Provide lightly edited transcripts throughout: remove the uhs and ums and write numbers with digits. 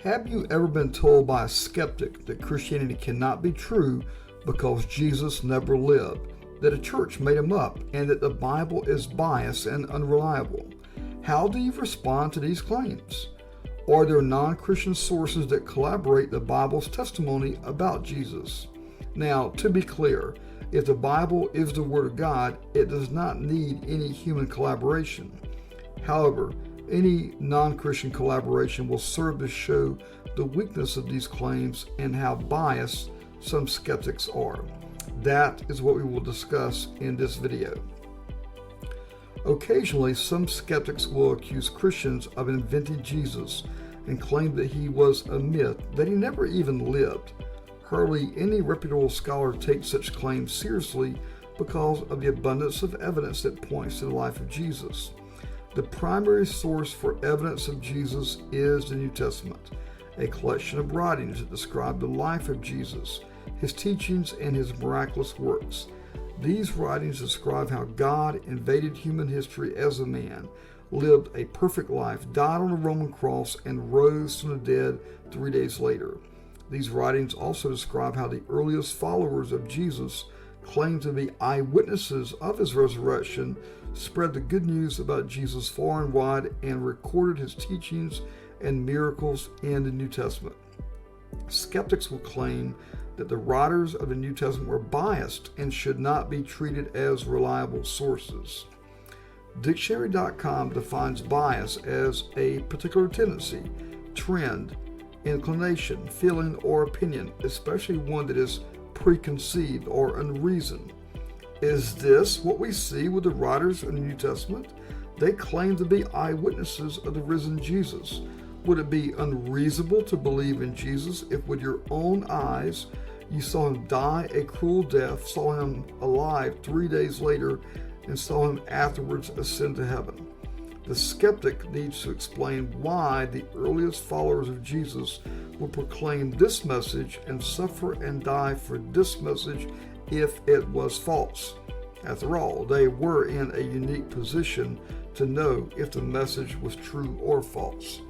Have you ever been told by a skeptic that Christianity cannot be true because Jesus never lived, that a church made him up, and that the Bible is biased and unreliable? How do you respond to these claims? Are there non-Christian sources that corroborate the Bible's testimony about Jesus? Now, to be clear, if the Bible is the Word of God, it does not need any human collaboration. However, any non-Christian collaboration will serve to show the weakness of these claims and how biased some skeptics are. That is what we will discuss in this video. Occasionally, some skeptics will accuse Christians of inventing Jesus and claim that he was a myth, that he never even lived. Hardly any reputable scholar takes such claims seriously because of the abundance of evidence that points to the life of Jesus. The primary source for evidence of Jesus is the New Testament, a collection of writings that describe the life of Jesus, his teachings, and his miraculous works. These writings describe how God invaded human history as a man, lived a perfect life, died on a Roman cross, and rose from the dead 3 days later. These writings also describe how the earliest followers of Jesus claimed to be eyewitnesses of his resurrection, spread the good news about Jesus far and wide, and recorded his teachings and miracles in the New Testament. Skeptics will claim that the writers of the New Testament were biased and should not be treated as reliable sources. Dictionary.com defines bias as a particular tendency, trend, inclination, feeling, or opinion, especially one that is preconceived or unreasoned. Is this what we see with the writers in the New Testament? They claim to be eyewitnesses of the risen Jesus. Would it be unreasonable to believe in Jesus if with your own eyes you saw him die a cruel death, saw him alive 3 days later, and saw him afterwards ascend to heaven? The skeptic needs to explain why the earliest followers of Jesus will proclaim this message and suffer and die for this message if it was false. After all, they were in a unique position to know if the message was true or false.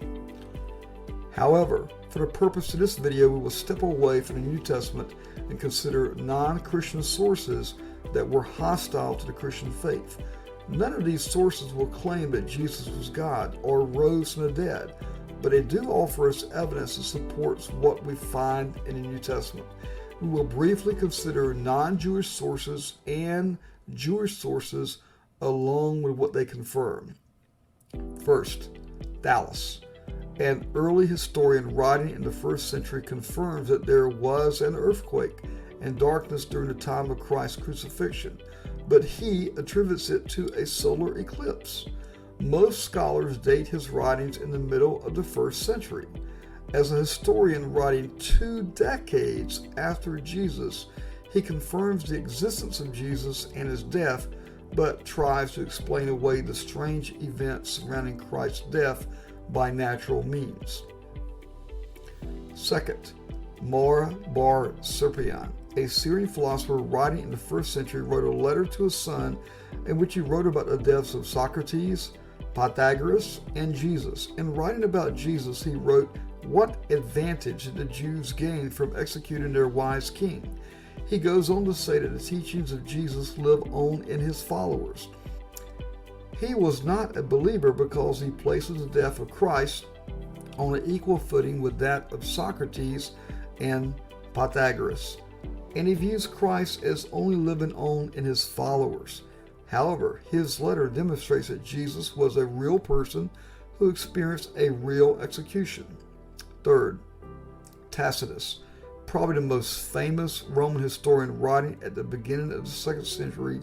However, for the purpose of this video, we will step away from the New Testament and consider non-Christian sources that were hostile to the Christian faith. None of these sources will claim that Jesus was God or rose from the dead, but they do offer us evidence that supports what we find in the New Testament. We will briefly consider non-Jewish sources and Jewish sources along with what they confirm. First, Thallus, an early historian writing in the 1st century, confirms that there was an earthquake and darkness during the time of Christ's crucifixion, but he attributes it to a solar eclipse. Most scholars date his writings in the middle of the 1st century. As a historian writing 2 decades after Jesus, he confirms the existence of Jesus and his death, but tries to explain away the strange events surrounding Christ's death by natural means. Second, Bar Serapion, a Syrian philosopher writing in the 1st century, wrote a letter to his son in which he wrote about the deaths of Socrates, Pythagoras, and Jesus. In writing about Jesus, he wrote, "What advantage did the Jews gain from executing their wise king?" He goes on to say that the teachings of Jesus live on in his followers. He was not a believer because he places the death of Christ on an equal footing with that of Socrates and Pythagoras, and he views Christ as only living on in his followers. However, his letter demonstrates that Jesus was a real person who experienced a real execution. Third, Tacitus, probably the most famous Roman historian writing at the beginning of the 2nd century,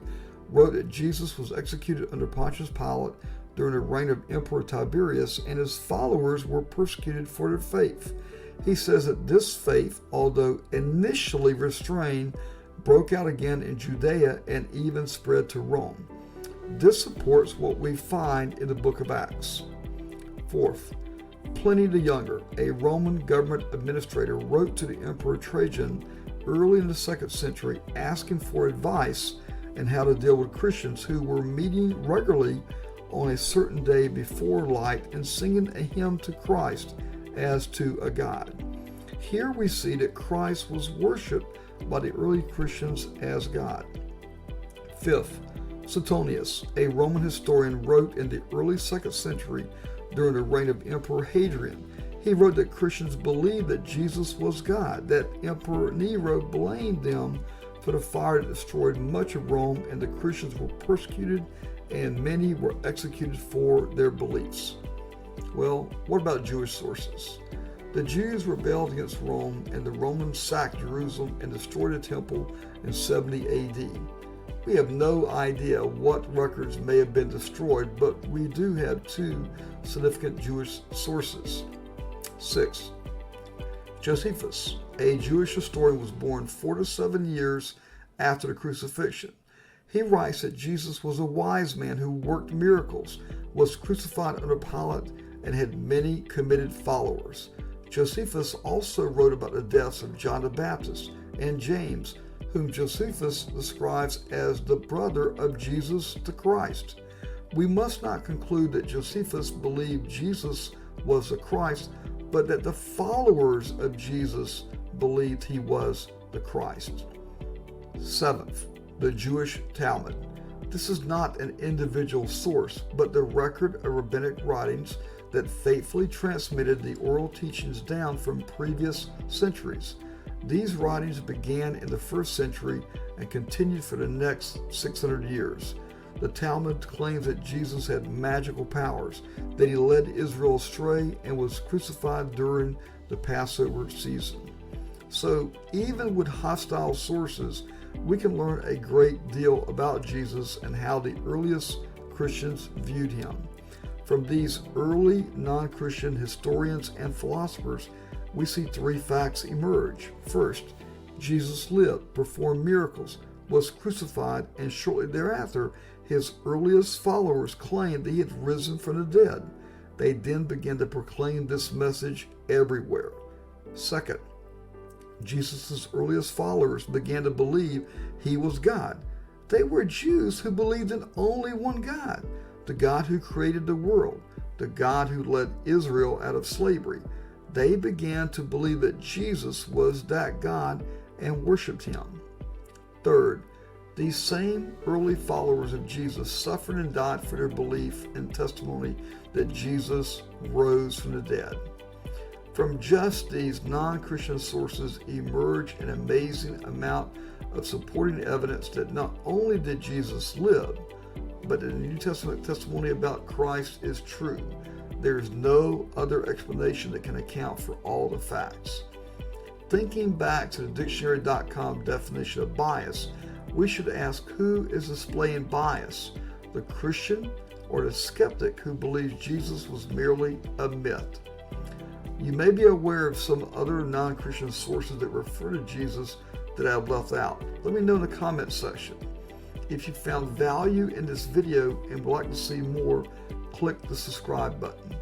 wrote that Jesus was executed under Pontius Pilate during the reign of Emperor Tiberius, and his followers were persecuted for their faith. He says that this faith, although initially restrained, broke out again in Judea and even spread to Rome. This supports what we find in the book of Acts. Fourth, Pliny the Younger, a Roman government administrator, wrote to the Emperor Trajan early in the 2nd century asking for advice on how to deal with Christians who were meeting regularly on a certain day before light and singing a hymn to Christ as to a God. Here we see that Christ was worshipped by the early Christians as God. Fifth, Suetonis, a Roman historian, wrote in the early 2nd century during the reign of Emperor Hadrian. He wrote that Christians believed that Jesus was God, that Emperor Nero blamed them for the fire that destroyed much of Rome, and the Christians were persecuted and many were executed for their beliefs. Well, what about Jewish sources? The Jews rebelled against Rome, and the Romans sacked Jerusalem and destroyed the temple in 70 AD. We have no idea what records may have been destroyed, but we do have two significant Jewish sources. 6. Josephus, a Jewish historian, was born 4 to 7 years after the crucifixion. He writes that Jesus was a wise man who worked miracles, was crucified under Pilate, and had many committed followers. Josephus also wrote about the deaths of John the Baptist and James, whom Josephus describes as the brother of Jesus the Christ. We must not conclude that Josephus believed Jesus was the Christ, but that the followers of Jesus believed he was the Christ. 7th, the Jewish Talmud. This is not an individual source, but the record of rabbinic writings that faithfully transmitted the oral teachings down from previous centuries. These writings began in the 1st century and continued for the next 600 years. The Talmud claims that Jesus had magical powers, that he led Israel astray and was crucified during the Passover season. So, even with hostile sources, we can learn a great deal about Jesus and how the earliest Christians viewed him. From these early non-Christian historians and philosophers, we see 3 facts emerge. First, Jesus lived, performed miracles, was crucified, and shortly thereafter, his earliest followers claimed that he had risen from the dead. They then began to proclaim this message everywhere. Second, Jesus' earliest followers began to believe he was God. They were Jews who believed in only one God, the God who created the world, the God who led Israel out of slavery. They began to believe that Jesus was that God and worshiped him. Third, these same early followers of Jesus suffered and died for their belief and testimony that Jesus rose from the dead. From just these non-Christian sources emerge an amazing amount of supporting evidence that not only did Jesus live, but the New Testament testimony about Christ is true. There is no other explanation that can account for all the facts. Thinking back to the dictionary.com definition of bias, we should ask, who is displaying bias? The Christian or the skeptic who believes Jesus was merely a myth? You may be aware of some other non-Christian sources that refer to Jesus that I've left out. Let me know in the comments section. If you found value in this video and would like to see more, click the subscribe button.